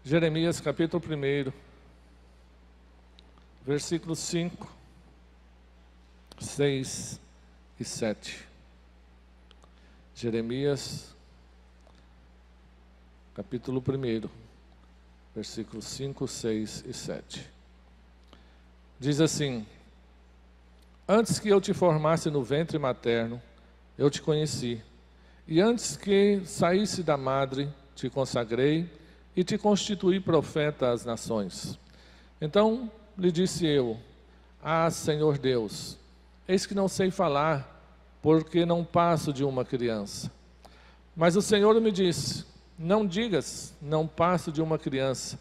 Jeremias capítulo 1, versículos 5, 6 e 7. Jeremias capítulo 1, versículos 5, 6 e 7. Diz assim: Antes que eu te formasse no ventre materno, eu te conheci, e antes que saísse da madre, te consagrei e te constituí profeta às nações. Então lhe disse eu: Ah, Senhor Deus, eis que não sei falar, porque não passo de uma criança. Mas o Senhor me disse: Não digas, não passo de uma criança,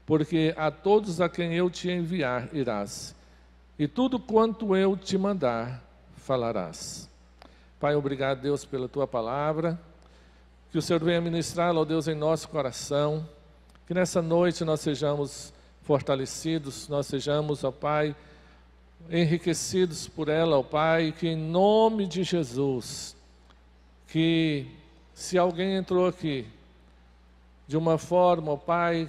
porque a todos a quem eu te enviar irás, e tudo quanto eu te mandar falarás. Pai, obrigado, Deus, pela Tua palavra, que o Senhor venha ministrá-la, ó Deus, em nosso coração, que nessa noite nós sejamos fortalecidos, nós sejamos, ó Pai, enriquecidos por ela, ó Pai, que em nome de Jesus, que se alguém entrou aqui de uma forma, ó Pai,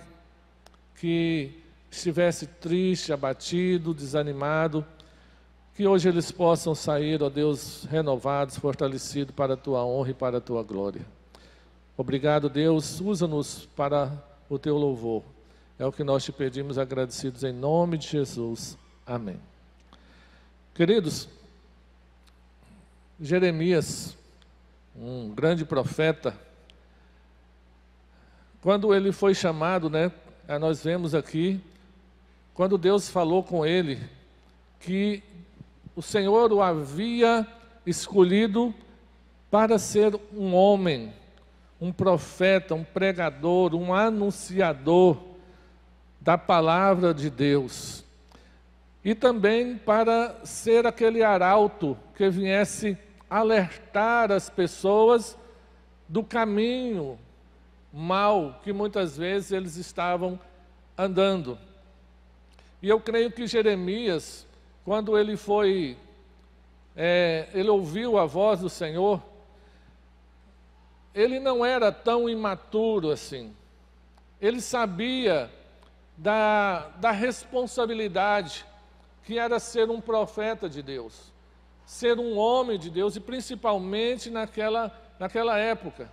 que estivesse triste, abatido, desanimado, que hoje eles possam sair, ó Deus, renovados, fortalecidos para a Tua honra e para a Tua glória. Obrigado, Deus, usa-nos para o Teu louvor. É o que nós te pedimos, agradecidos em nome de Jesus. Amém. Queridos, Jeremias, um grande profeta, quando ele foi chamado, nós vemos aqui, quando Deus falou com ele, que o Senhor o havia escolhido para ser um homem, um profeta, um pregador, um anunciador da palavra de Deus. E também para ser aquele arauto que viesse alertar as pessoas do caminho mal que muitas vezes eles estavam andando. E eu creio que Jeremias, quando ele ele ouviu a voz do Senhor, ele não era tão imaturo assim. Ele sabia da responsabilidade que era ser um profeta de Deus, ser um homem de Deus, e principalmente naquela época.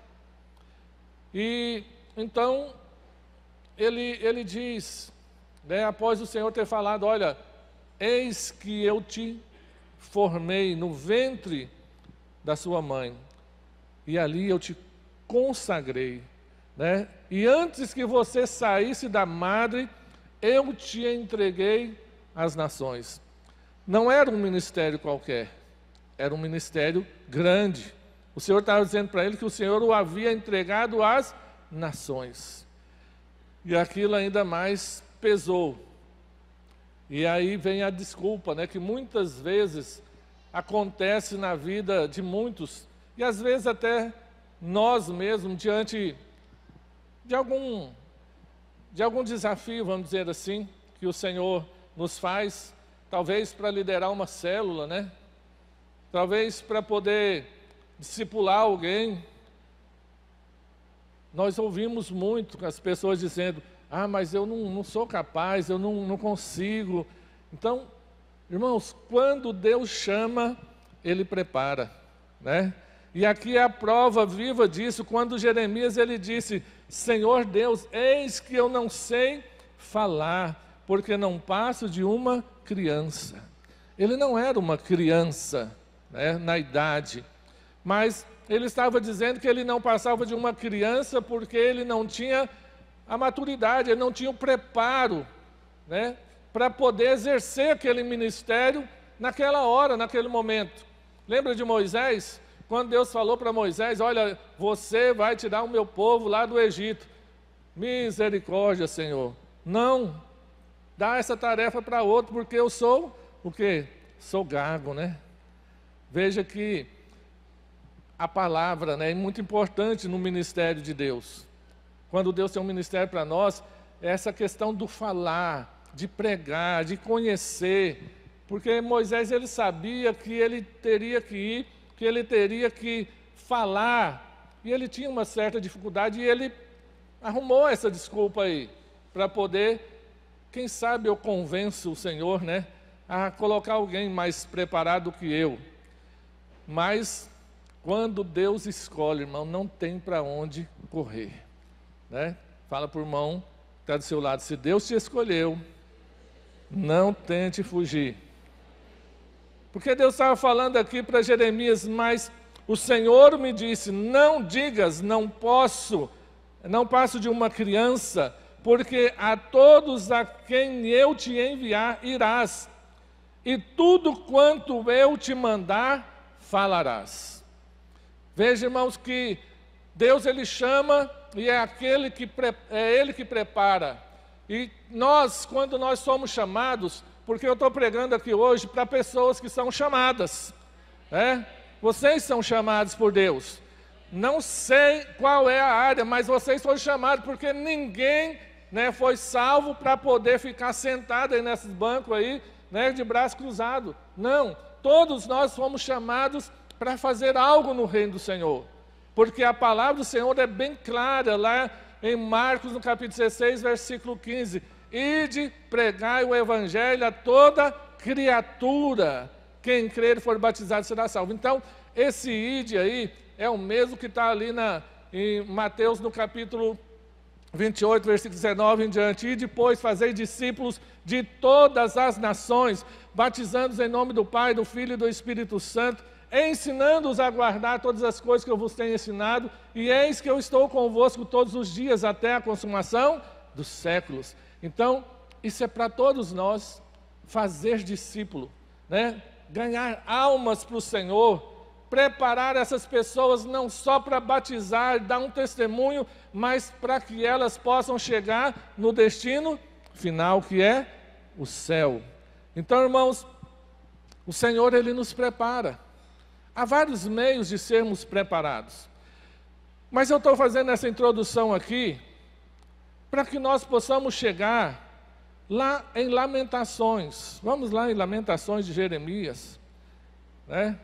E então ele diz, após o Senhor ter falado: olha, eis que eu te formei no ventre da sua mãe, e ali eu te consagrei, e antes que você saísse da madre, eu te entreguei às nações. Não era um ministério qualquer, era um ministério grande. O Senhor estava dizendo para ele que o Senhor o havia entregado às nações. E aquilo ainda mais pesou. E aí vem a desculpa, que muitas vezes acontece na vida de muitos, e às vezes até nós mesmos, diante de algum desafio, vamos dizer assim, que o Senhor nos faz, talvez para liderar uma célula, talvez para poder discipular alguém. Nós ouvimos muito as pessoas dizendo: ah, mas eu não sou capaz, eu não consigo. Então, irmãos, quando Deus chama, Ele prepara, E aqui é a prova viva disso, quando Jeremias ele disse: Senhor Deus, eis que eu não sei falar, porque não passo de uma criança. Ele não era uma criança, na idade, mas ele estava dizendo que ele não passava de uma criança porque ele não tinha a maturidade, ele não tinha o preparo, para poder exercer aquele ministério naquela hora, naquele momento. Lembra de Moisés? Quando Deus falou para Moisés: olha, você vai tirar o meu povo lá do Egito. Misericórdia, Senhor. Não, dá essa tarefa para outro, porque eu sou o quê? Sou gago, Veja que a palavra, é muito importante no ministério de Deus. Quando Deus tem um ministério para nós, é essa questão do falar, de pregar, de conhecer. Porque Moisés, ele sabia que ele teria que ir, que ele teria que falar, e ele tinha uma certa dificuldade, e ele arrumou essa desculpa aí. para poder, quem sabe eu convenço o Senhor, né, a colocar alguém mais preparado que eu. Mas quando Deus escolhe, irmão, não tem para onde correr, né? Fala para o irmão que está do seu lado, se Deus te escolheu, não tente fugir. Porque Deus estava falando aqui para Jeremias, mas o Senhor me disse, não digas, não passo de uma criança, porque a todos a quem eu te enviar irás, e tudo quanto eu te mandar, falarás. Veja, irmãos, que Deus ele chama e é Ele que prepara. E nós, quando nós somos chamados, porque eu estou pregando aqui hoje para pessoas que são chamadas, né? Vocês são chamados por Deus. Não sei qual é a área, mas vocês foram chamados, porque ninguém, né, foi salvo para poder ficar sentado aí nesses bancos aí, né, de braço cruzado. Não, todos nós fomos chamados para fazer algo no reino do Senhor. Porque a palavra do Senhor é bem clara lá em Marcos, no capítulo 16, versículo 15. Ide, pregai o evangelho a toda criatura. Quem crer e for batizado será salvo. Então, esse ide aí é o mesmo que está ali em Mateus, no capítulo 28, versículo 19 em diante. E depois fazei discípulos de todas as nações, batizando-os em nome do Pai, do Filho e do Espírito Santo, ensinando-os a guardar todas as coisas que eu vos tenho ensinado, e eis que eu estou convosco todos os dias até a consumação dos séculos. Então, isso é para todos nós, fazer discípulo, né? Ganhar almas para o Senhor, preparar essas pessoas não só para batizar, dar um testemunho, mas para que elas possam chegar no destino final, que é o céu. Então, irmãos, o Senhor ele nos prepara. Há vários meios de sermos preparados. Mas eu estou fazendo essa introdução aqui para que nós possamos chegar lá em Lamentações. Vamos lá em Lamentações de Jeremias, né?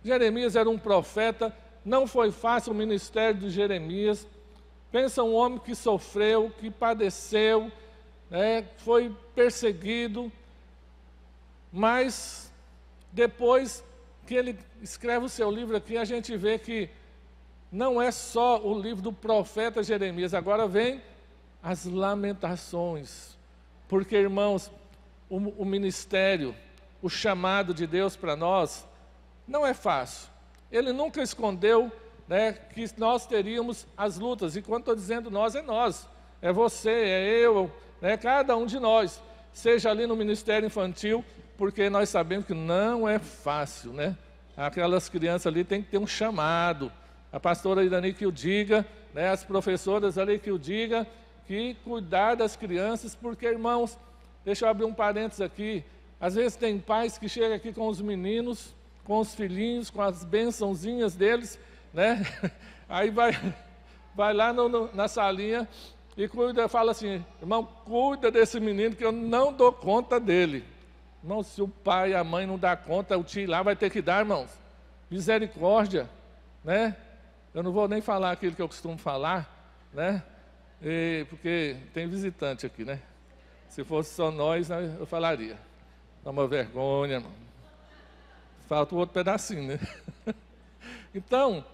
Jeremias era um profeta, não foi fácil o ministério de Jeremias. Pensa um homem que sofreu, que padeceu, né, foi perseguido, mas depois que ele escreve o seu livro aqui, a gente vê que não é só o livro do profeta Jeremias, agora vem as lamentações, porque, irmãos, o ministério, o chamado de Deus para nós, não é fácil. Ele nunca escondeu, né, que nós teríamos as lutas, e quando estou dizendo nós, é você, é eu, né, cada um de nós, seja ali no ministério infantil, porque nós sabemos que não é fácil, né? Aquelas crianças ali têm que ter um chamado. A pastora Irani que o diga, né, as professoras ali que o diga, que cuidar das crianças, porque, irmãos, deixa eu abrir um parênteses aqui, às vezes tem pais que chegam aqui com os meninos, com os filhinhos, com as bençãozinhas deles, né? Aí vai lá na salinha e cuida, fala assim, irmão, cuida desse menino que eu não dou conta dele. Irmão, se o pai e a mãe não dá conta, o tio lá vai ter que dar, irmãos. Misericórdia, né? Eu não vou nem falar aquilo que eu costumo falar, né? Porque tem visitante aqui, né? Se fosse só nós, né, eu falaria. Dá uma vergonha, irmão. Falta o outro pedacinho, né? Então,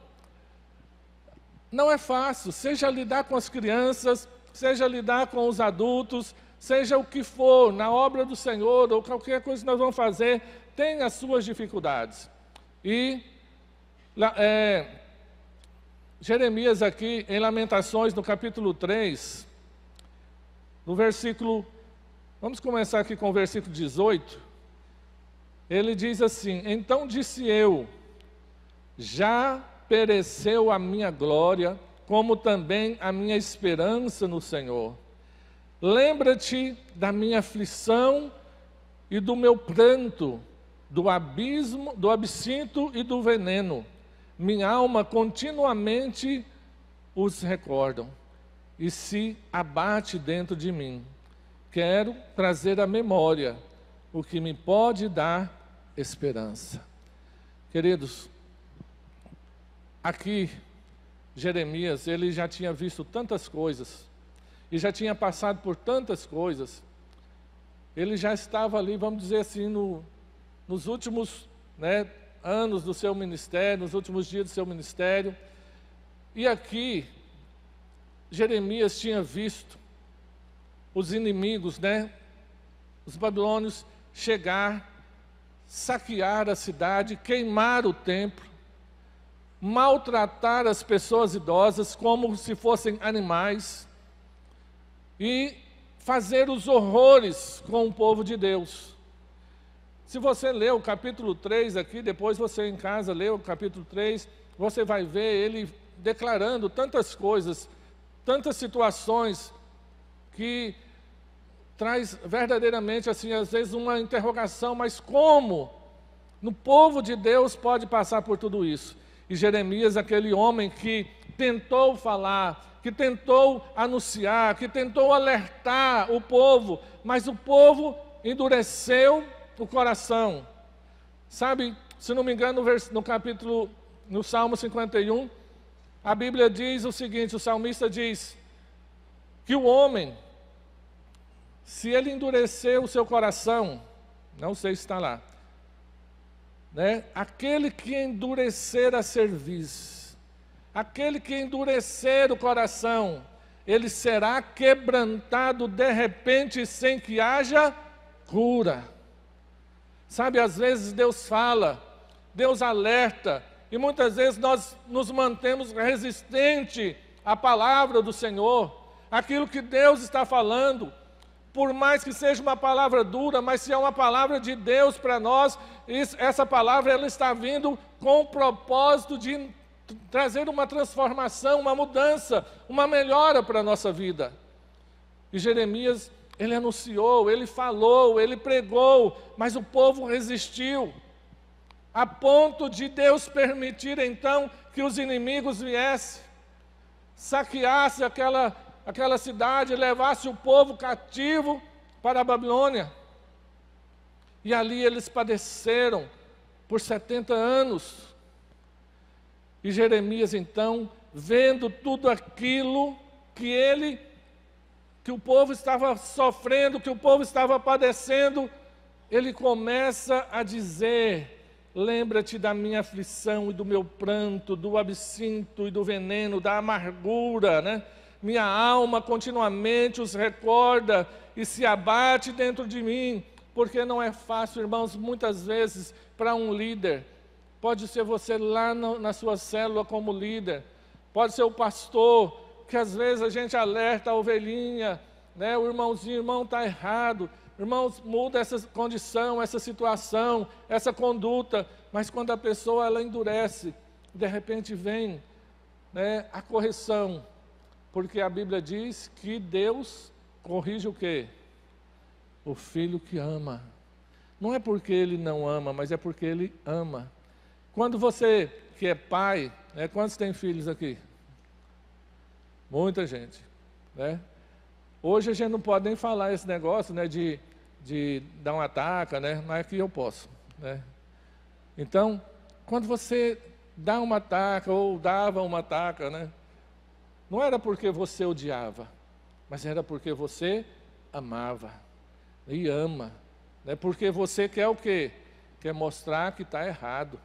não é fácil, seja lidar com as crianças, seja lidar com os adultos, seja o que for, na obra do Senhor, ou qualquer coisa que nós vamos fazer, tem as suas dificuldades. E Jeremias aqui, em Lamentações, no capítulo 3, no versículo, vamos começar aqui com o versículo 18, ele diz assim, então disse eu, já pereceu a minha glória, como também a minha esperança no Senhor. Lembra-te da minha aflição e do meu pranto, do abismo, do absinto e do veneno. Minha alma continuamente os recordam e se abate dentro de mim. Quero trazer à memória o que me pode dar esperança. Queridos, aqui Jeremias, ele já tinha visto tantas coisas. e já tinha passado por tantas coisas. Ele já estava ali, vamos dizer assim, nos últimos, né, anos do seu ministério, nos últimos dias do seu ministério. E aqui, Jeremias tinha visto os inimigos, né, os babilônios chegar, saquear a cidade, queimar o templo, maltratar as pessoas idosas como se fossem animais e fazer os horrores com o povo de Deus. Se você ler o capítulo 3 aqui, depois você em casa lê o capítulo 3, você vai ver ele declarando tantas coisas, tantas situações que traz verdadeiramente, assim, às vezes uma interrogação, mas como no povo de Deus pode passar por tudo isso? E Jeremias, aquele homem que tentou falar, que tentou anunciar, que tentou alertar o povo, mas o povo endureceu o coração. Sabe, se não me engano, no Salmo 51, a Bíblia diz o seguinte, o salmista diz que o homem, se ele endurecer o seu coração, não sei se está lá, né? Aquele que endurecer a cerviz, aquele que endurecer o coração, ele será quebrantado de repente sem que haja cura. Sabe, às vezes Deus fala, Deus alerta, e muitas vezes nós nos mantemos resistentes à palavra do Senhor, aquilo que Deus está falando. Por mais que seja uma palavra dura, mas se é uma palavra de Deus para nós, essa palavra ela está vindo com o propósito de trazer uma transformação, uma mudança, uma melhora para a nossa vida. E Jeremias, ele anunciou, ele falou, ele pregou, mas o povo resistiu, a ponto de Deus permitir então que os inimigos viessem, saqueassem aquela cidade, levasse o povo cativo para a Babilônia. E ali eles padeceram por 70 anos. E Jeremias então, vendo tudo aquilo que o povo estava sofrendo, que o povo estava padecendo, ele começa a dizer: lembra-te da minha aflição e do meu pranto, do absinto e do veneno, da amargura, né? Minha alma continuamente os recorda e se abate dentro de mim, porque não é fácil, irmãos, muitas vezes para um líder. Pode ser você lá na sua célula como líder, pode ser o pastor, que às vezes a gente alerta a ovelhinha, né? O irmão está errado, irmãos, muda essa condição, essa situação, essa conduta, mas quando a pessoa ela endurece, de repente vem, né, a correção. Porque a Bíblia diz que Deus corrige o quê? O filho que ama. Não é porque ele não ama, mas é porque ele ama. Quando você que é pai, né, quantos tem filhos aqui? Muita gente, né? Hoje a gente não pode nem falar esse negócio, né, de dar uma taca, né? Mas aqui eu posso, né? Então, quando você dá uma taca ou dava uma taca, né? Não era porque você odiava, mas era porque você amava e ama, né? Porque você quer o quê? Quer mostrar que está errado,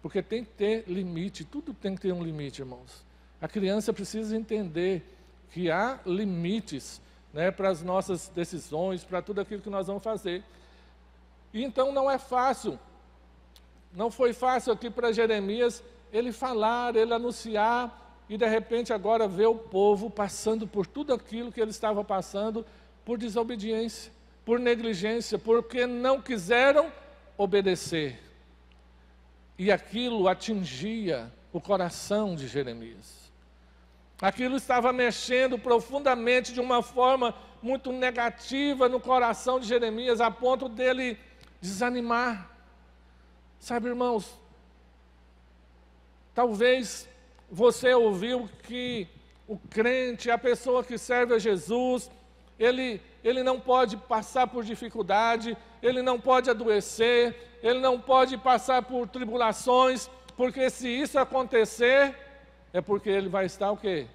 porque tem que ter limite, tudo tem que ter um limite, irmãos. A criança precisa entender que há limites, né, para as nossas decisões, para tudo aquilo que nós vamos fazer. E então não é fácil, não foi fácil aqui para Jeremias ele falar, ele anunciar, e de repente agora vê o povo passando por tudo aquilo que ele estava passando, por desobediência, por negligência, porque não quiseram obedecer. E aquilo atingia o coração de Jeremias. Aquilo estava mexendo profundamente de uma forma muito negativa no coração de Jeremias, a ponto dele desanimar. Sabe, irmãos, talvez você ouviu que o crente, a pessoa que serve a Jesus, ele não pode passar por dificuldade, ele não pode adoecer, ele não pode passar por tribulações, porque se isso acontecer, é porque ele vai estar o quê?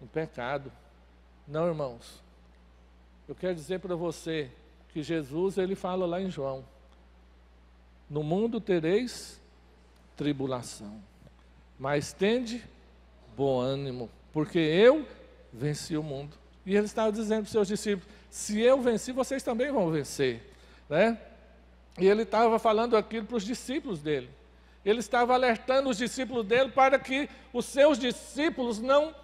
Em pecado. Não, irmãos. Eu quero dizer para você que Jesus, ele fala lá em João: no mundo tereis tribulação, mas tende bom ânimo, porque eu venci o mundo. E ele estava dizendo para os seus discípulos: se eu venci, vocês também vão vencer, né? E ele estava falando aquilo para os discípulos dele. Ele estava alertando os discípulos dele para que os seus discípulos não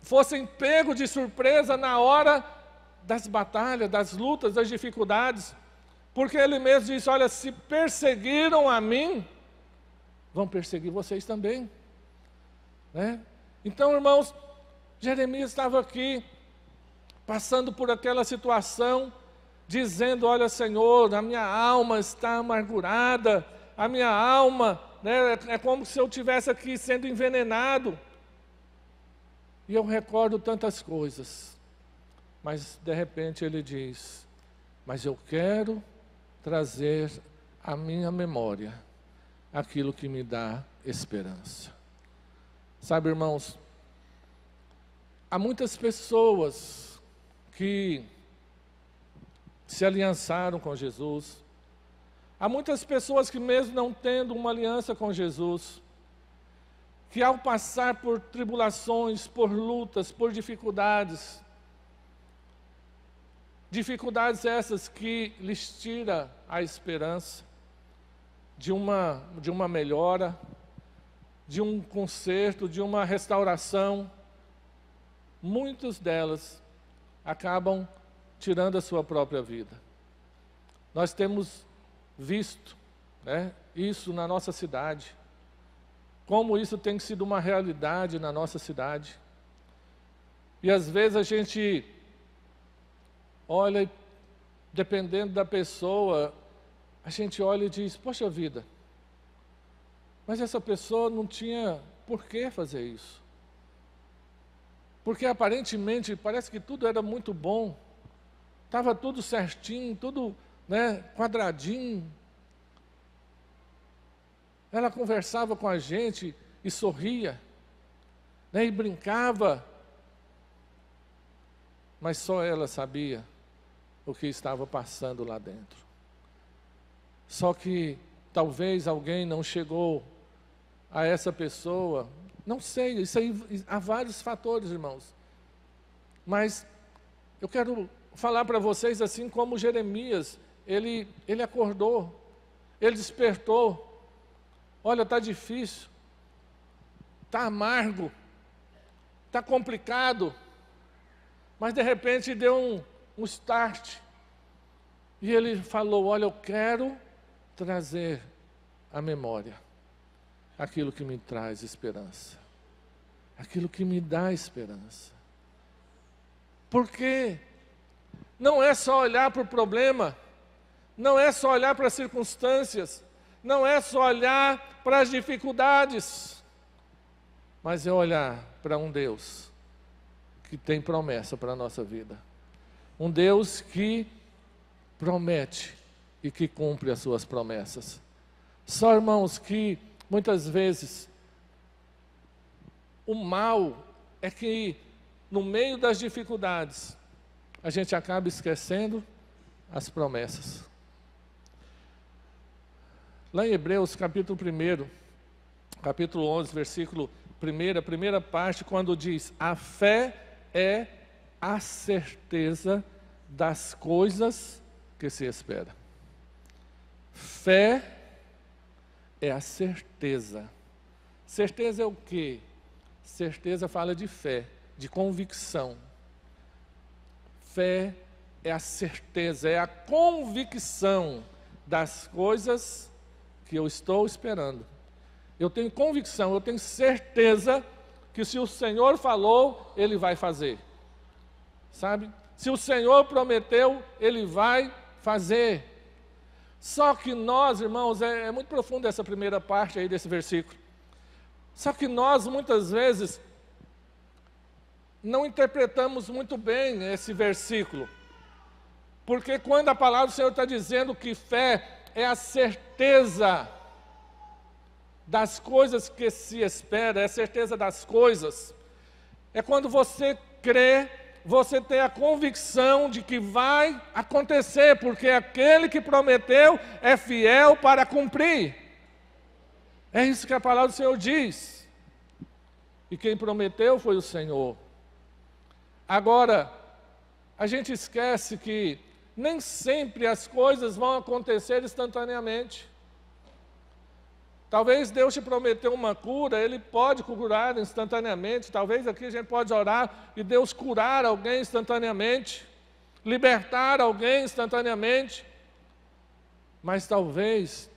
fossem pegos de surpresa na hora das batalhas, das lutas, das dificuldades. Porque ele mesmo disse: olha, se perseguiram a mim, vão perseguir vocês também, né? Então, irmãos, Jeremias estava aqui, passando por aquela situação, dizendo: olha, Senhor, a minha alma está amargurada, a minha alma, né, é como se eu estivesse aqui sendo envenenado. E eu recordo tantas coisas. Mas, de repente, ele diz: mas eu quero trazer à minha memória aquilo que me dá esperança. Sabe, irmãos, há muitas pessoas que se aliançaram com Jesus. Há muitas pessoas que, mesmo não tendo uma aliança com Jesus, que ao passar por tribulações, por lutas, por dificuldades essas que lhes tira a esperança de uma melhora, de um conserto, de uma restauração, muitas delas acabam tirando a sua própria vida. Nós temos visto, né, isso na nossa cidade, como isso tem sido uma realidade na nossa cidade. E às vezes a gente olha, dependendo da pessoa, a gente olha e diz: poxa vida, mas essa pessoa não tinha por que fazer isso. Porque aparentemente parece que tudo era muito bom, estava tudo certinho, tudo, né, quadradinho. Ela conversava com a gente e sorria, né, e brincava, mas só ela sabia o que estava passando lá dentro. Só que talvez alguém não chegou a essa pessoa, não sei, isso aí há vários fatores, irmãos. Mas eu quero falar para vocês assim como Jeremias, ele acordou, ele despertou. Olha, está difícil, está amargo, está complicado, mas de repente deu um start. E ele falou: olha, eu quero trazer à memória aquilo que me traz esperança, aquilo que me dá esperança. Porque não é só olhar para o problema, não é só olhar para as circunstâncias, não é só olhar para as dificuldades, mas é olhar para um Deus que tem promessa para a nossa vida. Um Deus que promete e que cumpre as suas promessas. Só, irmãos, que muitas vezes o mal é que no meio das dificuldades a gente acaba esquecendo as promessas. Lá em Hebreus capítulo 1, capítulo 11, versículo 1, a primeira parte, quando diz: a fé é a certeza das coisas que se espera. Fé é a certeza. Certeza é o quê? Certeza fala de fé, de convicção. Fé é a certeza, é a convicção das coisas que eu estou esperando. Eu tenho convicção, eu tenho certeza que se o Senhor falou, Ele vai fazer. Sabe? Se o Senhor prometeu, Ele vai fazer. Só que nós, irmãos, é muito profundo essa primeira parte aí desse versículo. Só que nós, muitas vezes, não interpretamos muito bem esse versículo. Porque quando a palavra do Senhor está dizendo que fé é a certeza das coisas que se espera, é a certeza das coisas, é quando você crê você ter a convicção de que vai acontecer, porque aquele que prometeu é fiel para cumprir. É isso que a palavra do Senhor diz. E quem prometeu foi o Senhor. Agora, a gente esquece que nem sempre as coisas vão acontecer instantaneamente. Talvez Deus te prometeu uma cura, Ele pode curar instantaneamente. Talvez aqui a gente pode orar e Deus curar alguém instantaneamente, libertar alguém instantaneamente. Mas talvez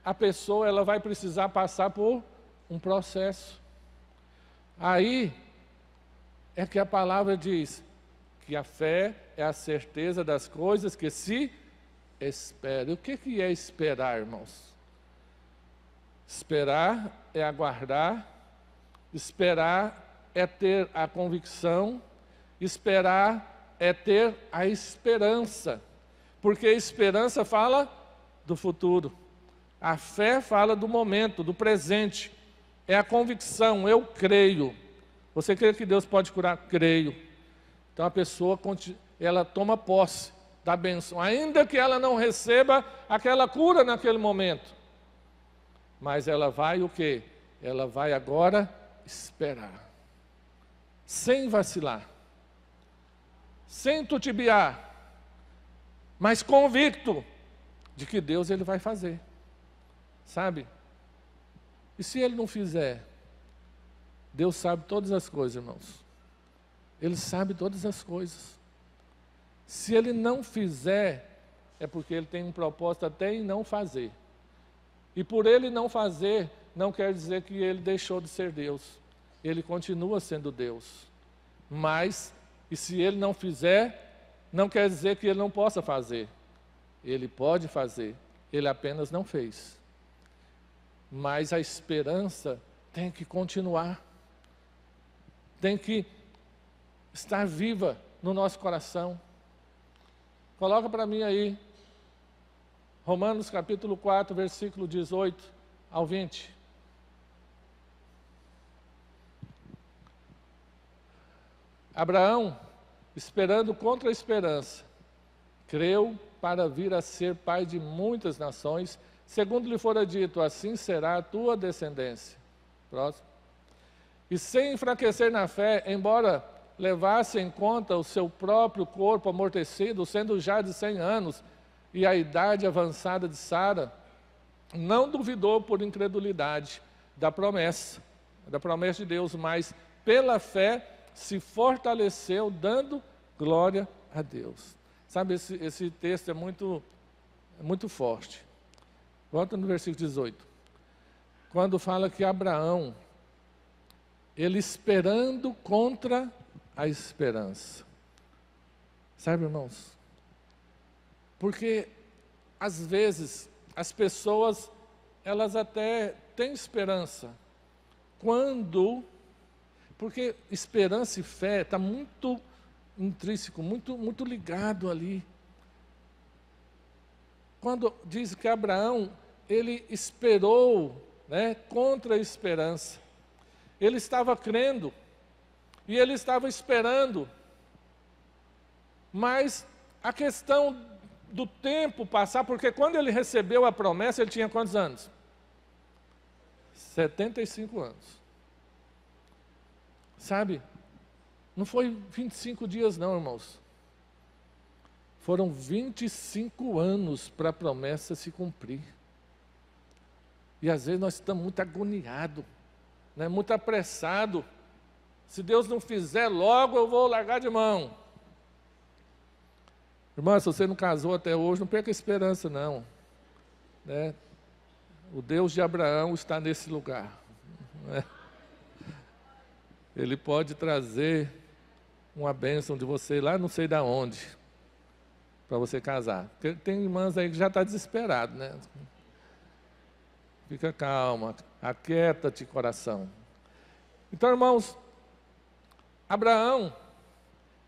a pessoa ela vai precisar passar por um processo. Aí é que a palavra diz que a fé é a certeza das coisas que se esperam. O que é esperar, irmãos? Esperar é aguardar, esperar é ter a convicção, esperar é ter a esperança, porque a esperança fala do futuro, a fé fala do momento, do presente, é a convicção, eu creio. Você crê que Deus pode curar? Creio. Então a pessoa, ela toma posse da bênção, ainda que ela não receba aquela cura naquele momento. Mas ela vai o quê? Ela vai agora esperar. Sem vacilar. Sem titubear. Mas convicto de que Deus Ele vai fazer. Sabe? E se Ele não fizer? Deus sabe todas as coisas, irmãos. Ele sabe todas as coisas. Se Ele não fizer, é porque Ele tem um propósito até em não fazer. E por Ele não fazer, não quer dizer que Ele deixou de ser Deus. Ele continua sendo Deus. Mas, e se Ele não fizer, não quer dizer que Ele não possa fazer. Ele pode fazer, Ele apenas não fez. Mas a esperança tem que continuar. Tem que estar viva no nosso coração. Coloca para mim aí. Romanos capítulo 4, versículo 18 ao 20. Abraão, esperando contra a esperança, creu para vir a ser pai de muitas nações, segundo lhe fora dito, assim será a tua descendência. Próximo. E sem enfraquecer na fé, embora levasse em conta o seu próprio corpo amortecido, sendo já de 100 anos, e a idade avançada de Sara, não duvidou por incredulidade da promessa de Deus, mas pela fé se fortaleceu, dando glória a Deus. Sabe, esse texto é muito forte. Volta no versículo 18. Quando fala que Abraão, ele esperando contra a esperança. Sabe, irmãos? Porque, às vezes, as pessoas, elas até têm esperança. Porque esperança e fé está muito intrínseco, muito ligado ali. Quando diz que Abraão, ele esperou, contra a esperança. Ele estava crendo, e ele estava esperando. Mas a questão do tempo passar, porque quando ele recebeu a promessa, ele tinha quantos anos? 75 anos. Sabe, não foi 25 dias não, irmãos. Foram 25 anos para a promessa se cumprir. E às vezes nós estamos muito agoniados, muito apressados. Se Deus não fizer logo, eu vou largar de mão. Irmão, se você não casou até hoje, não perca a esperança, não. O Deus de Abraão está nesse lugar. Ele pode trazer uma bênção de você lá não sei de onde, para você casar. Porque tem irmãs aí que já estão desesperadas, Fica calma, aquieta-te, coração. Então, irmãos, Abraão,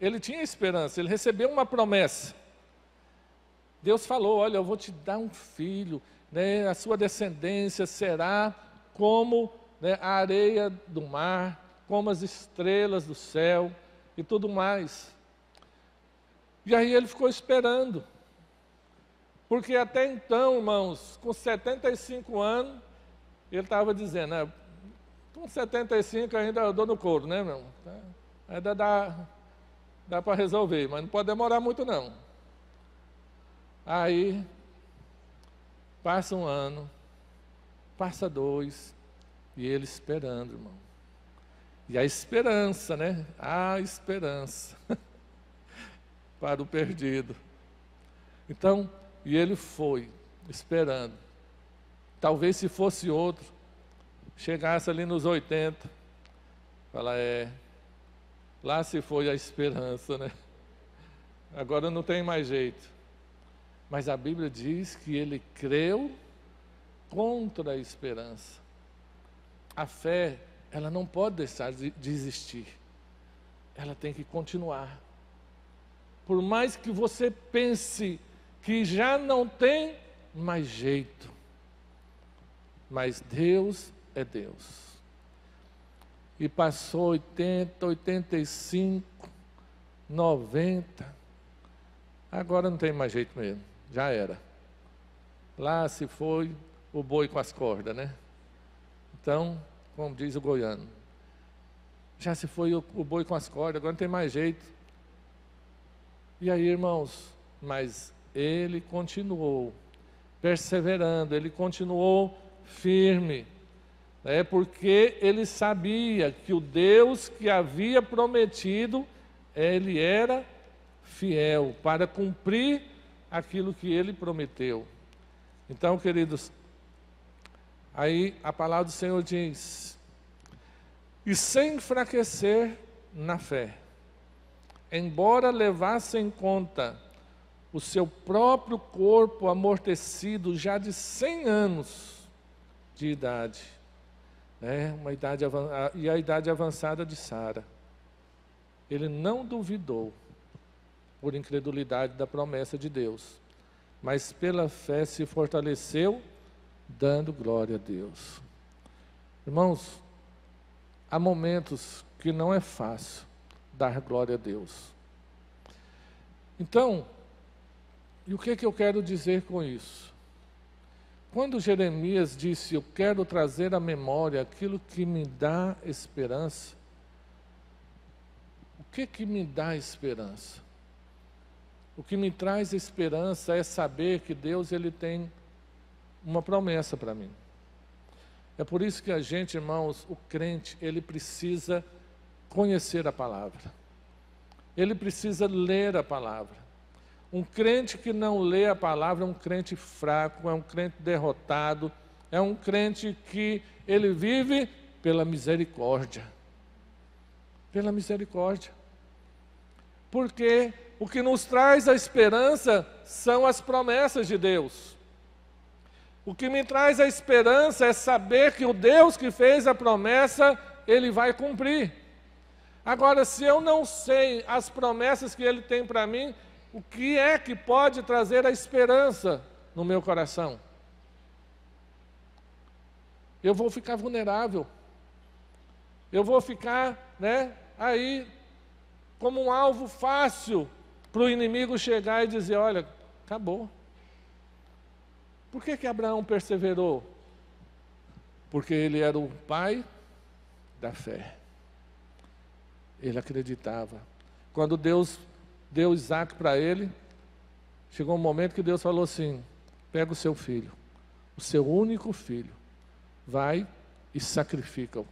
ele tinha esperança, ele recebeu uma promessa. Deus falou, olha, eu vou te dar um filho, a sua descendência será como a areia do mar, como as estrelas do céu, e tudo mais. E aí ele ficou esperando. Porque até então, irmãos, com 75 anos, ele estava dizendo, né, com 75 ainda eu dou no couro, né, meu? Ainda dá para resolver, mas não pode demorar muito não. Aí, passa um ano, passa 2, e ele esperando, irmão. E a esperança, né? A esperança para o perdido. Então, e ele foi, esperando. Talvez se fosse outro, chegasse ali nos 80, fala, lá se foi a esperança, né? Agora não tem mais jeito. Mas a Bíblia diz que ele creu contra a esperança. A fé, ela não pode deixar de existir. Ela tem que continuar. Por mais que você pense que já não tem mais jeito, mas Deus é Deus. E passou 80, 85, 90, agora não tem mais jeito mesmo, já era. Lá se foi o boi com as cordas, né? Então, como diz o goiano, já se foi o boi com as cordas, agora não tem mais jeito. E aí, irmãos, mas ele continuou perseverando, ele continuou firme, porque ele sabia que o Deus que havia prometido, ele era fiel para cumprir aquilo que ele prometeu. Então, queridos, aí a palavra do Senhor diz, e sem enfraquecer na fé, embora levasse em conta o seu próprio corpo amortecido já de 100 anos de idade, uma idade e a idade avançada de Sara. Ele não duvidou por incredulidade da promessa de Deus, mas pela fé se fortaleceu, dando glória a Deus. Irmãos, há momentos que não é fácil dar glória a Deus. Então, e o que eu quero dizer com isso? Quando Jeremias disse, eu quero trazer à memória aquilo que me dá esperança, o que me dá esperança? O que me traz esperança é saber que Deus ele tem uma promessa para mim. É por isso que a gente, irmãos, o crente, ele precisa conhecer a palavra. Ele precisa ler a palavra. Um crente que não lê a palavra é um crente fraco, é um crente derrotado, é um crente que ele vive pela misericórdia. Pela misericórdia. Porque o que nos traz a esperança são as promessas de Deus. O que me traz a esperança é saber que o Deus que fez a promessa, Ele vai cumprir. Agora, se eu não sei as promessas que Ele tem para mim, o que é que pode trazer a esperança no meu coração? Eu vou ficar vulnerável. Eu vou ficar, aí, como um alvo fácil para o inimigo chegar e dizer, olha, acabou. Por que Abraão perseverou? Porque ele era o pai da fé. Ele acreditava. Quando Deus deu Isaac para ele, chegou um momento que Deus falou assim, pega o seu filho, o seu único filho, vai e sacrifica-o.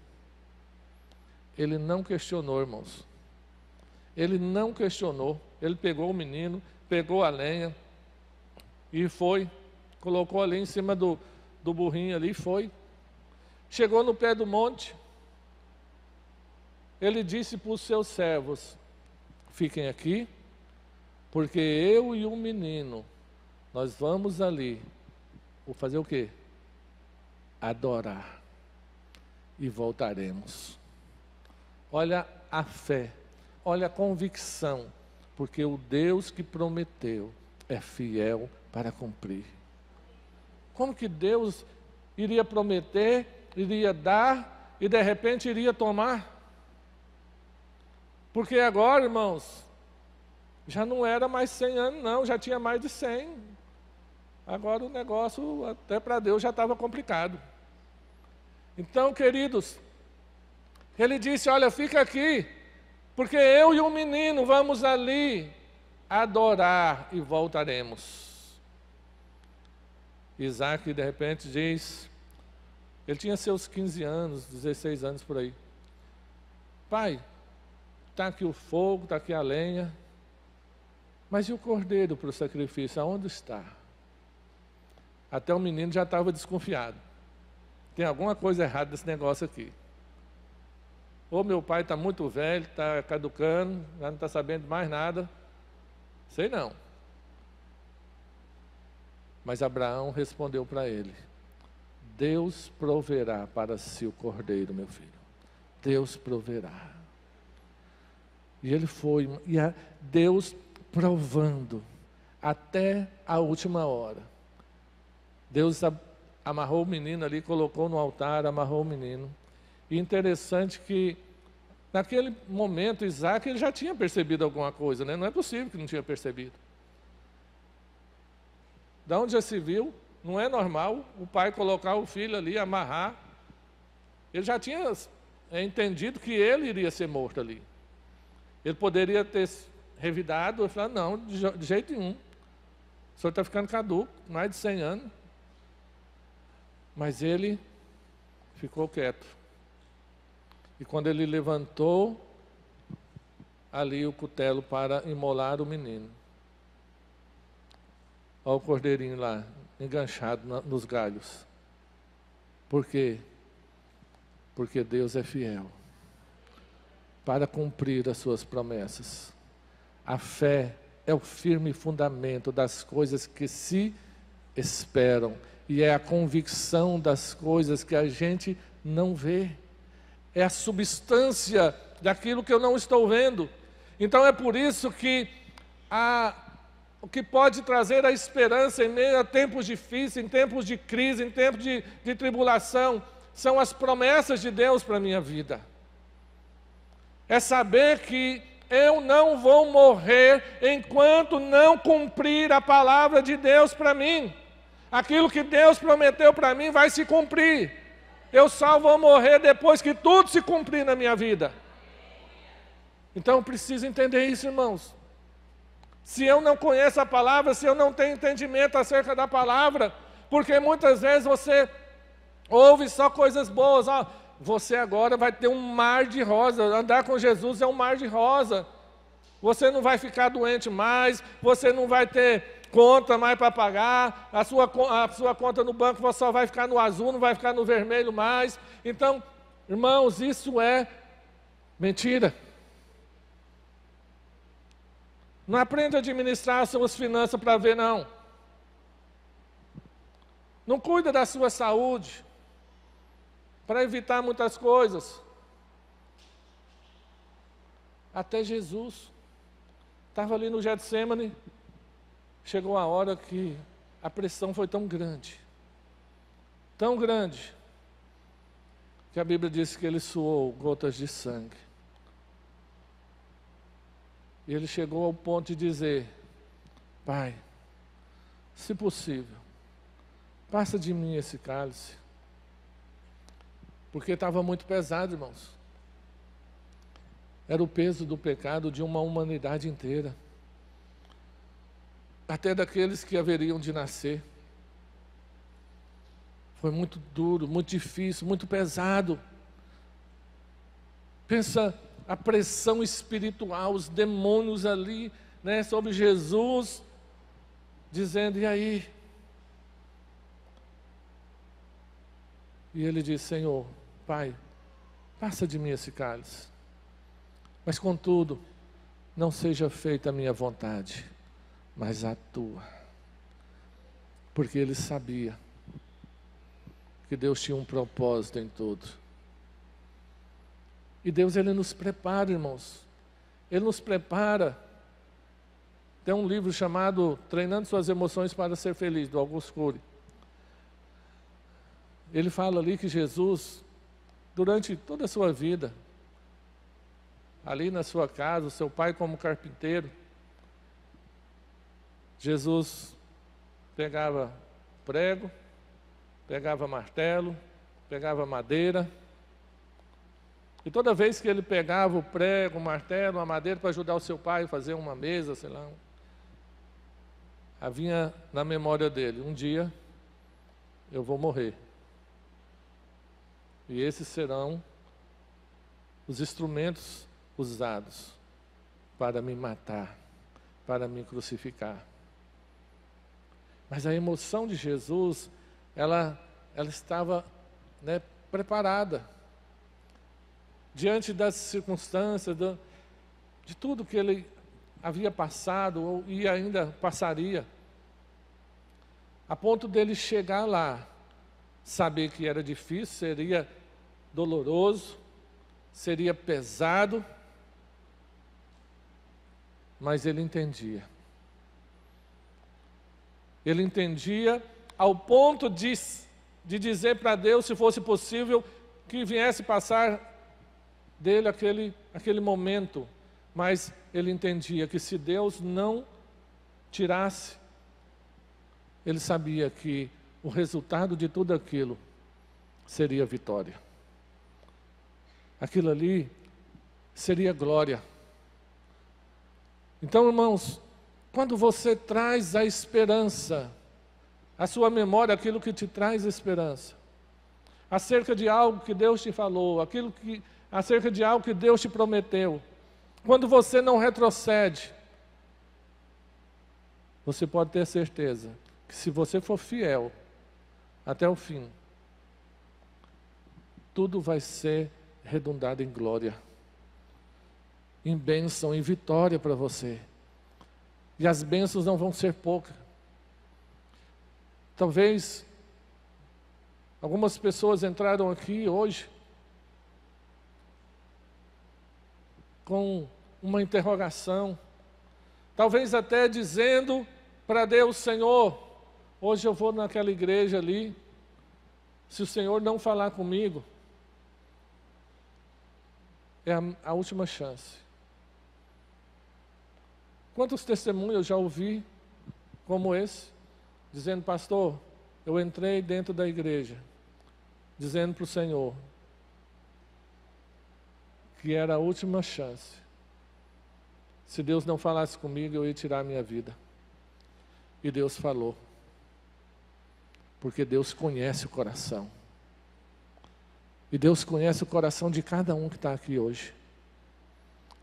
Ele não questionou, irmãos. Ele não questionou. Ele pegou o menino, pegou a lenha e foi, colocou ali em cima do burrinho ali e foi. Chegou no pé do monte, ele disse para os seus servos, fiquem aqui, porque eu e o menino, nós vamos ali, vou fazer o quê? Adorar, e voltaremos. Olha a fé, olha a convicção, porque o Deus que prometeu é fiel para cumprir. Como que Deus iria prometer, iria dar, e de repente iria tomar? Porque agora, irmãos, já não era mais 100 anos, não, já tinha mais de 100. Agora o negócio, até para Deus, já estava complicado. Então, queridos, ele disse, olha, fica aqui, porque eu e o menino vamos ali adorar e voltaremos. Isaac, de repente, diz, ele tinha seus 15 anos, 16 anos por aí. Pai, está aqui o fogo, está aqui a lenha, mas e o cordeiro para o sacrifício, aonde está? Até o menino já estava desconfiado. Tem alguma coisa errada nesse negócio aqui. Ou meu pai está muito velho, está caducando, já não está sabendo mais nada. Sei não. Mas Abraão respondeu para ele, Deus proverá para si o cordeiro, meu filho. Deus proverá. E ele foi, e Deus provando até a última hora. Deus amarrou o menino ali, colocou no altar, amarrou o menino. E interessante que, naquele momento, Isaac ele já tinha percebido alguma coisa, né? Não é possível que não tinha percebido. Da onde já se viu, não é normal o pai colocar o filho ali, amarrar. Ele já tinha entendido que ele iria ser morto ali. Ele poderia ter revidado e falar, não, de jeito nenhum. O senhor está ficando caduco, mais de 100 anos. Mas ele ficou quieto. E quando ele levantou ali o cutelo para imolar o menino. Olha o cordeirinho lá, enganchado nos galhos. Por quê? Porque Deus é fiel para cumprir as suas promessas. A fé é o firme fundamento das coisas que se esperam e é a convicção das coisas que a gente não vê. É a substância daquilo que eu não estou vendo. Então é por isso que o que pode trazer a esperança em meio a tempos difíceis, em tempos de crise, em tempos de tribulação, são as promessas de Deus para a minha vida. É saber que eu não vou morrer enquanto não cumprir a palavra de Deus para mim. Aquilo que Deus prometeu para mim vai se cumprir. Eu só vou morrer depois que tudo se cumprir na minha vida. Então eu preciso entender isso, irmãos. Se eu não conheço a palavra, se eu não tenho entendimento acerca da palavra, porque muitas vezes você ouve só coisas boas, ó, você agora vai ter um mar de rosa, andar com Jesus é um mar de rosa. Você não vai ficar doente mais, você não vai ter conta mais para pagar, a sua conta no banco você só vai ficar no azul, não vai ficar no vermelho mais. Então, irmãos, isso é mentira. Não aprende a administrar as suas finanças para ver, não. Não cuida da sua saúde, para evitar muitas coisas. Até Jesus estava ali no Getsêmani, chegou a hora que a pressão foi tão grande, que a Bíblia diz que ele suou gotas de sangue. E ele chegou ao ponto de dizer, Pai, se possível, passa de mim esse cálice. Porque estava muito pesado, irmãos. Era o peso do pecado de uma humanidade inteira. Até daqueles que haveriam de nascer. Foi muito duro, muito difícil, muito pesado. Pensa a pressão espiritual, os demônios ali, né, sobre Jesus, dizendo, e aí? E ele disse, Senhor, Pai, passa de mim esse cálice. Mas contudo, não seja feita a minha vontade, mas a tua. Porque ele sabia que Deus tinha um propósito em tudo. E Deus, ele nos prepara, irmãos. Ele nos prepara. Tem um livro chamado Treinando Suas Emoções para Ser Feliz, do Augusto Cury. Ele fala ali que Jesus, durante toda a sua vida, ali na sua casa, o seu pai como carpinteiro. Jesus pegava prego, pegava martelo, pegava madeira. E toda vez que ele pegava o prego, o martelo, a madeira para ajudar o seu pai a fazer uma mesa, sei lá, havia na memória dele: um dia eu vou morrer. E esses serão os instrumentos usados para me matar, para me crucificar. Mas a emoção de Jesus, ela estava, preparada. Diante das circunstâncias, de tudo que ele havia passado e ainda passaria, a ponto dele chegar lá, saber que era difícil, seria doloroso, seria pesado, mas ele entendia. Ele entendia ao ponto de dizer para Deus, se fosse possível, que viesse passar dele aquele momento. Mas ele entendia que se Deus não tirasse, ele sabia que o resultado de tudo aquilo seria vitória. Aquilo ali seria glória. Então, irmãos, quando você traz a esperança, a sua memória, aquilo que te traz esperança, acerca de algo que Deus te falou, acerca de algo que Deus te prometeu, quando você não retrocede, você pode ter certeza que se você for fiel até o fim, tudo vai ser redundado em glória, em bênção, em vitória para você. E as bênçãos não vão ser poucas. Talvez algumas pessoas entraram aqui hoje com uma interrogação, talvez até dizendo para Deus: Senhor, hoje eu vou naquela igreja ali, se o Senhor não falar comigo, é a última chance. Quantos testemunhos eu já ouvi como esse, dizendo: pastor, eu entrei dentro da igreja, dizendo para o Senhor que era a última chance. Se Deus não falasse comigo, eu ia tirar a minha vida. E Deus falou. Porque Deus conhece o coração. E Deus conhece o coração de cada um que está aqui hoje.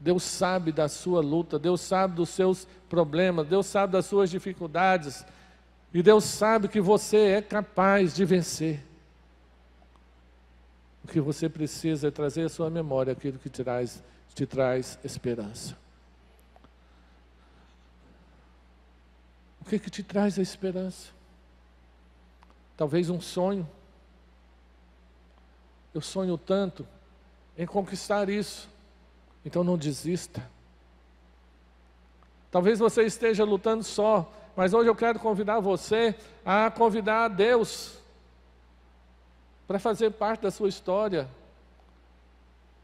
Deus sabe da sua luta, Deus sabe dos seus problemas, Deus sabe das suas dificuldades. E Deus sabe que você é capaz de vencer. O que você precisa é trazer à sua memória aquilo que te traz esperança. O que te traz a esperança? Talvez um sonho. Eu sonho tanto em conquistar isso. Então não desista. Talvez você esteja lutando só, mas hoje eu quero convidar você a convidar a Deus para fazer parte da sua história.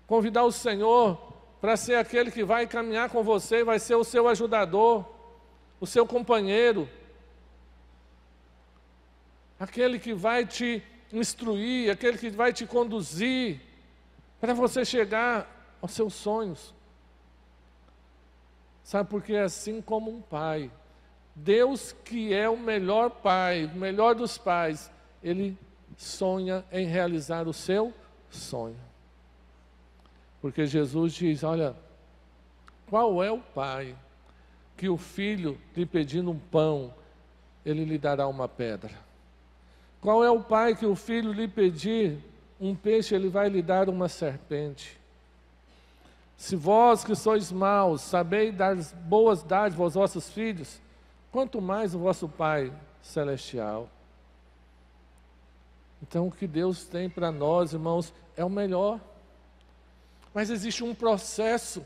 Convidar o Senhor para ser aquele que vai caminhar com você, vai ser o seu ajudador, o seu companheiro, aquele que vai te instruir, aquele que vai te conduzir para você chegar aos seus sonhos. Sabe por quê? Assim como um pai, Deus, que é o melhor pai, o melhor dos pais, Ele sonha em realizar o seu sonho. Porque Jesus diz: olha, qual é o pai que o filho lhe pedindo um pão, ele lhe dará uma pedra? Qual é o pai que o filho lhe pedir um peixe, ele vai lhe dar uma serpente? Se vós que sois maus, sabeis dar boas dádivas aos vossos filhos, quanto mais o vosso Pai Celestial. Então o que Deus tem para nós, irmãos, é o melhor. Mas existe um processo,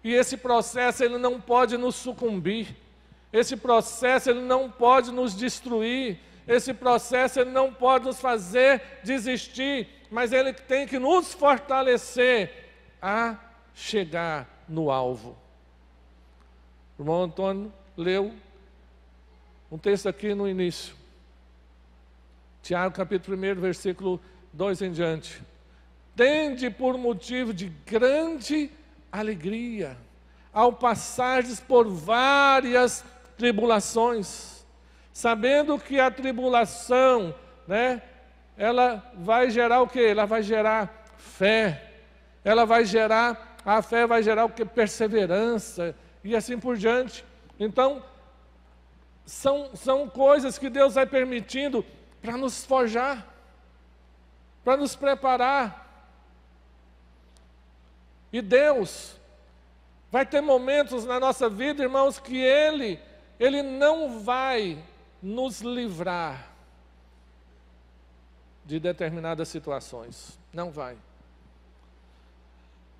e esse processo ele não pode nos sucumbir, esse processo ele não pode nos destruir, esse processo ele não pode nos fazer desistir, mas ele tem que nos fortalecer a chegar no alvo. O irmão Antônio leu um texto aqui no início. Tiago, capítulo 1, versículo 2 em diante. Tende por motivo de grande alegria, ao passardes por várias tribulações, sabendo que a tribulação, ela vai gerar o quê? Ela vai gerar fé. A fé vai gerar o quê? Perseverança, e assim por diante. Então, são coisas que Deus vai permitindo para nos forjar, para nos preparar. E Deus vai ter momentos na nossa vida, irmãos, que Ele não vai nos livrar de determinadas situações. Não vai.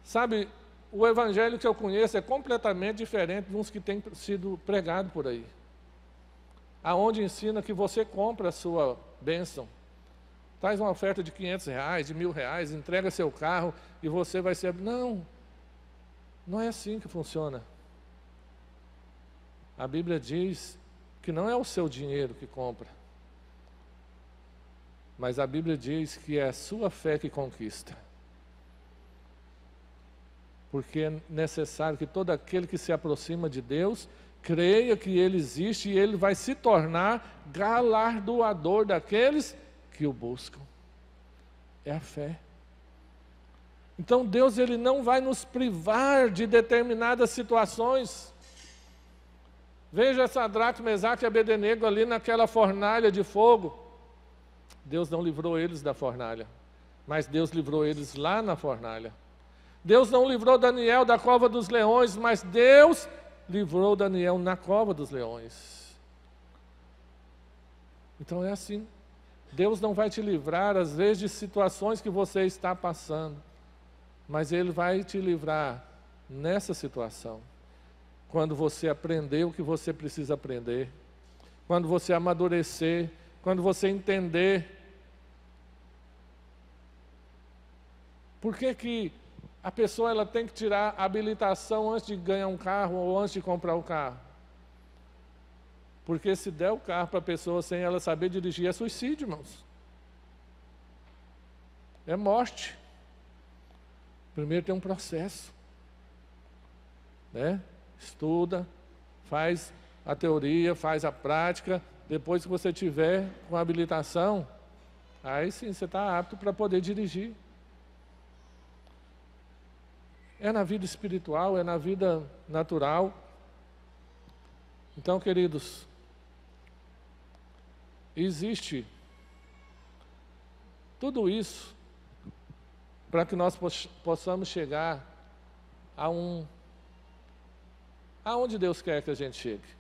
Sabe, o evangelho que eu conheço é completamente diferente de uns que têm sido pregados por aí. Aonde ensina que você compra a sua bênção. Faz uma oferta de R$500, de R$1.000, entrega seu carro e você vai ser... Não, não é assim que funciona. A Bíblia diz que não é o seu dinheiro que compra, mas a Bíblia diz que é a sua fé que conquista. Porque é necessário que todo aquele que se aproxima de Deus creia que Ele existe e Ele vai se tornar galardoador daqueles que o buscam. É a fé. Então Deus, Ele não vai nos privar de determinadas situações. Veja Sadraque, Mesaque e Abednego ali naquela fornalha de fogo. Deus não livrou eles da fornalha, mas Deus livrou eles lá na fornalha. Deus não livrou Daniel da cova dos leões, mas Deus livrou Daniel na cova dos leões. Então é assim. Deus não vai te livrar, às vezes, de situações que você está passando, mas Ele vai te livrar nessa situação. Quando você aprender o que você precisa aprender, quando você amadurecer, quando você entender. Por que a pessoa ela tem que tirar a habilitação antes de ganhar um carro ou antes de comprar o carro? Porque se der o carro para a pessoa sem ela saber dirigir, é suicídio, irmãos. É morte. Primeiro tem um processo. Estuda, faz a teoria, faz a prática. Depois que você tiver com a habilitação, aí sim você está apto para poder dirigir. É na vida espiritual, é na vida natural. Então, queridos, existe tudo isso para que nós possamos chegar aonde Deus quer que a gente chegue.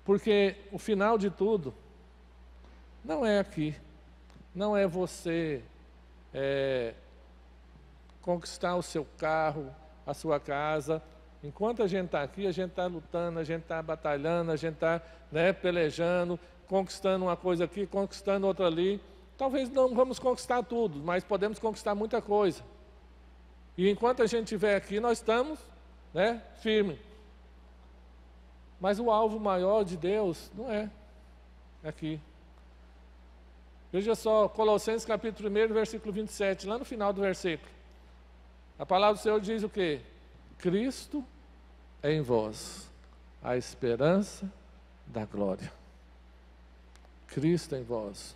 Porque o final de tudo não é aqui, não é você conquistar o seu carro, a sua casa. Enquanto a gente está aqui, a gente está lutando, a gente está batalhando, a gente está pelejando, conquistando uma coisa aqui, conquistando outra ali. Talvez não vamos conquistar tudo, mas podemos conquistar muita coisa. E enquanto a gente estiver aqui, nós estamos firmes. Mas o alvo maior de Deus não é aqui. Veja só, Colossenses capítulo 1, versículo 27, lá no final do versículo. A palavra do Senhor diz o quê? Cristo é em vós, a esperança da glória. Cristo é em vós.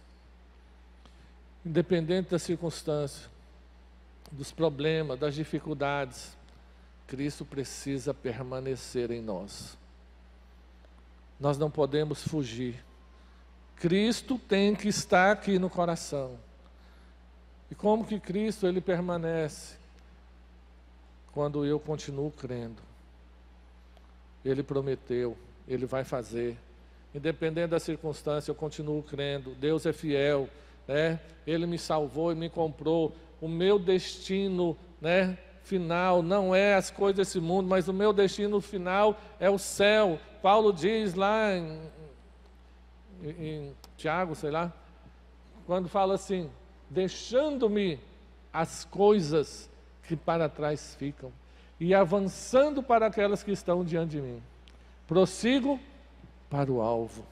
Independente da circunstância, dos problemas, das dificuldades, Cristo precisa permanecer em nós. Nós não podemos fugir. Cristo tem que estar aqui no coração. E como que Cristo ele permanece? Quando eu continuo crendo. Ele prometeu, Ele vai fazer. Independente da circunstância, eu continuo crendo. Deus é fiel, Ele me salvou e me comprou. O meu destino, final não é as coisas desse mundo, mas o meu destino final é o céu. Paulo diz lá em Tiago, sei lá, quando fala assim, deixando-me as coisas que para trás ficam, e avançando para aquelas que estão diante de mim. Prossigo para o alvo,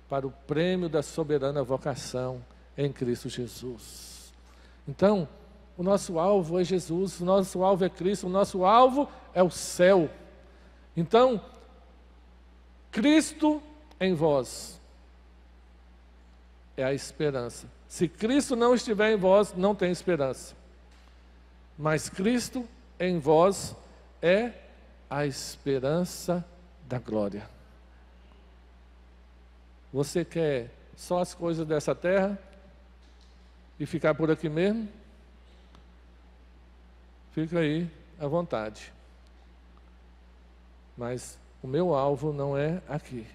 para o prêmio da soberana vocação em Cristo Jesus. Então, o nosso alvo é Jesus, o nosso alvo é Cristo, o nosso alvo é o céu. Então, Cristo em vós é a esperança. Se Cristo não estiver em vós, não tem esperança. Mas Cristo em vós é a esperança da glória. Você quer só as coisas dessa terra e ficar por aqui mesmo? Fica aí à vontade. Mas o meu alvo não é aqui.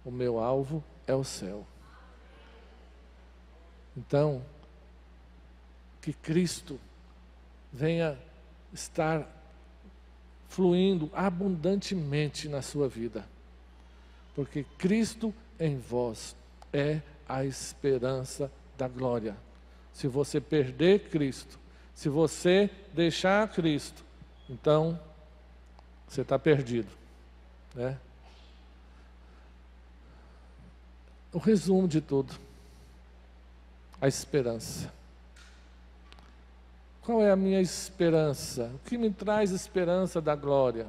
O meu alvo é o céu. Então, que Cristo venha estar fluindo abundantemente na sua vida. Porque Cristo em vós é a esperança da glória. Se você perder Cristo, se você deixar Cristo, então você está perdido, né? O resumo de tudo, a esperança. Qual é a minha esperança? O que me traz esperança da glória?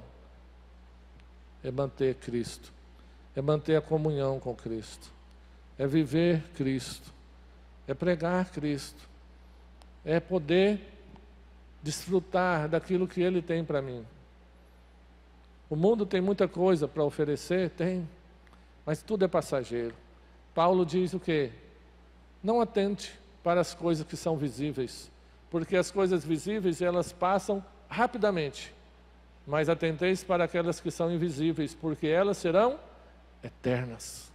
É manter Cristo, é manter a comunhão com Cristo, é viver Cristo, é pregar Cristo, é poder desfrutar daquilo que Ele tem para mim. O mundo tem muita coisa para oferecer, tem, mas tudo é passageiro. Paulo diz o quê? Não atente para as coisas que são visíveis, porque as coisas visíveis elas passam rapidamente, mas atenteis para aquelas que são invisíveis, porque elas serão eternas.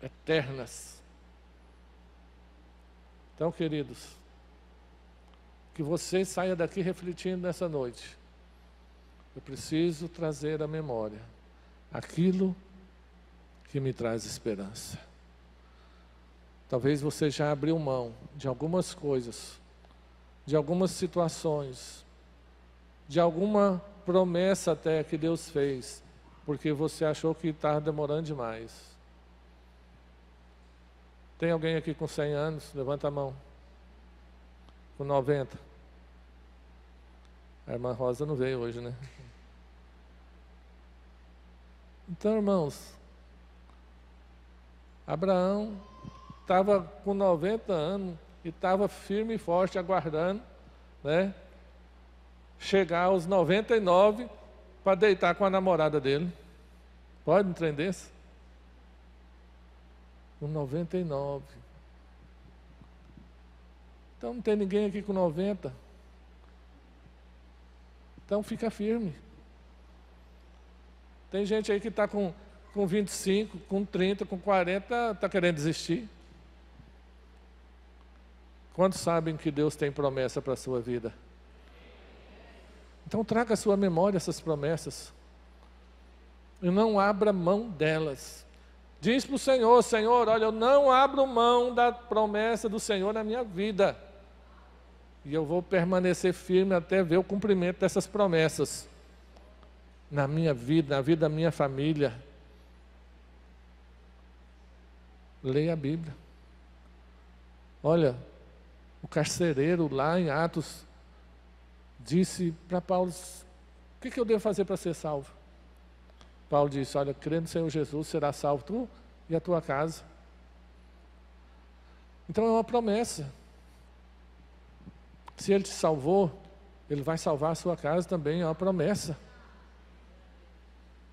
Eternas. Então, queridos, que você saia daqui refletindo nessa noite. Eu preciso trazer à memória aquilo que me traz esperança. Talvez você já abriu mão de algumas coisas, de algumas situações, de alguma promessa até que Deus fez, porque você achou que estava demorando demais. Tem alguém aqui com 100 anos? Levanta a mão. Com 90. A irmã Rosa não veio hoje, né? Então, irmãos, Abraão estava com 90 anos e estava firme e forte aguardando, né, chegar aos 99 para deitar com a namorada dele. Pode entender isso? Com 99. Então não tem ninguém aqui com 90. Então fica firme. Tem gente aí que está com 25, com 30, com 40, está querendo desistir. Quantos sabem que Deus tem promessa para a sua vida? Então traga à sua memória essas promessas. E não abra mão delas. Diz para o Senhor, Senhor, olha, eu não abro mão da promessa do Senhor na minha vida. E eu vou permanecer firme até ver o cumprimento dessas promessas. Na minha vida, na vida da minha família. Leia a Bíblia. Olha, o carcereiro lá em Atos disse para Paulo, o que eu devo fazer para ser salvo? Paulo disse, olha, crê no Senhor Jesus, será salvo tu e a tua casa. Então é uma promessa. Se Ele te salvou, Ele vai salvar a sua casa também, é uma promessa.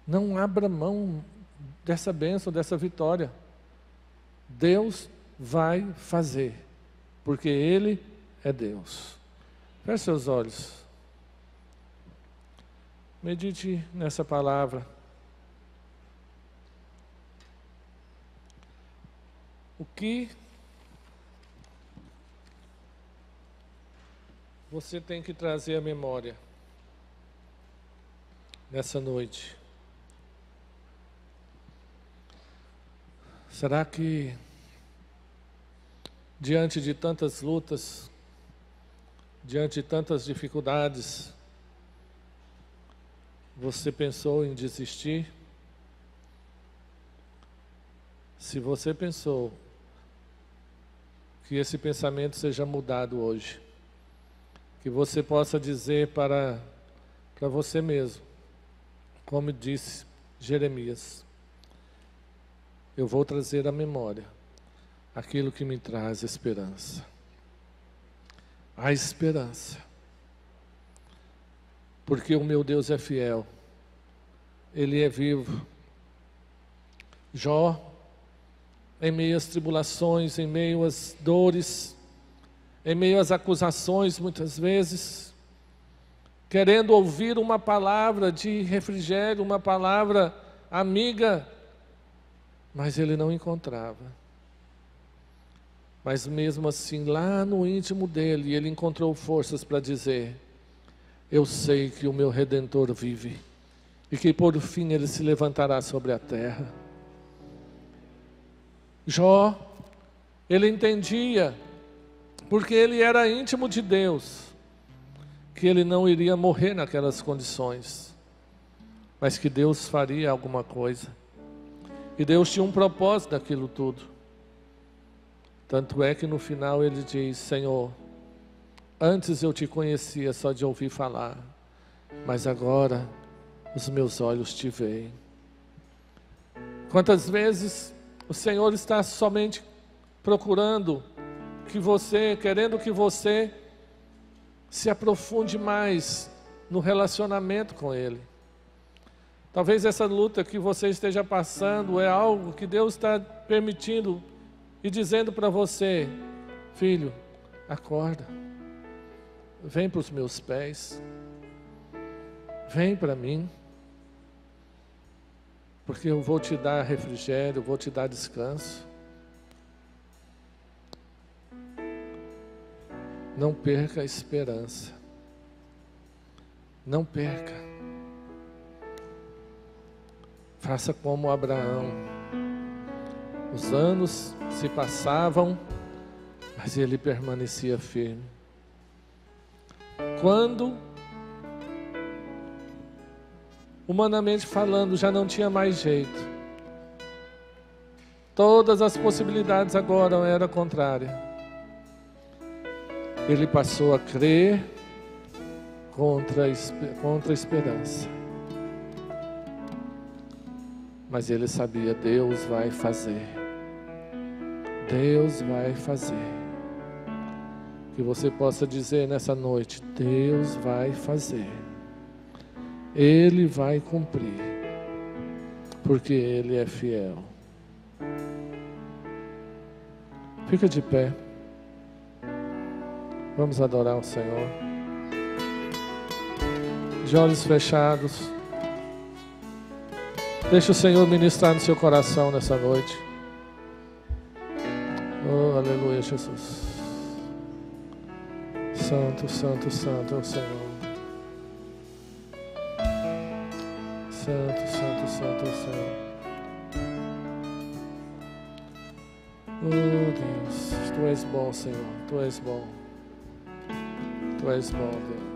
Não abra mão dessa bênção, dessa vitória. Deus vai fazer, porque Ele é Deus. Feche seus olhos. Medite nessa palavra. O que você tem que trazer à memória nessa noite? Será que, diante de tantas lutas, diante de tantas dificuldades, você pensou em desistir? Se você pensou, que esse pensamento seja mudado hoje. Que você possa dizer para você mesmo, como disse Jeremias: eu vou trazer à memória aquilo que me traz esperança. A esperança. Porque o meu Deus é fiel. Ele é vivo. Jó, em meio às tribulações, em meio às dores, em meio às acusações, muitas vezes, querendo ouvir uma palavra de refrigério, uma palavra amiga, mas ele não encontrava. Mas mesmo assim, lá no íntimo dele, ele encontrou forças para dizer: eu sei que o meu Redentor vive, e que por fim ele se levantará sobre a terra. Jó, ele entendia, porque ele era íntimo de Deus, que ele não iria morrer naquelas condições, mas que Deus faria alguma coisa. E Deus tinha um propósito daquilo tudo. Tanto é que no final ele diz: Senhor, antes eu te conhecia só de ouvir falar, mas agora os meus olhos te veem. Quantas vezes o Senhor está somente procurando querendo que você se aprofunde mais no relacionamento com Ele. Talvez essa luta que você esteja passando é algo que Deus está permitindo e dizendo para você: filho, acorda, vem para os meus pés, vem para mim, porque eu vou te dar refrigério, eu vou te dar descanso. Não perca a esperança, não perca. Faça como Abraão. Os anos se passavam, mas ele permanecia firme. Quando, humanamente falando, já não tinha mais jeito, todas as possibilidades agora eram contrárias, ele passou a crer contra a esperança. Mas ele sabia: Deus vai fazer. Deus vai fazer. Que você possa dizer nessa noite: Deus vai fazer. Ele vai cumprir. Porque Ele é fiel. Fica de pé. Vamos adorar o Senhor. De olhos fechados. Deixa o Senhor ministrar no seu coração nessa noite. Oh, aleluia, Jesus. Santo, santo, santo é o Senhor. Santo, santo, santo é o Senhor. Oh, Deus, Tu és bom, Senhor. Tu és bom. Tu és bom, Deus.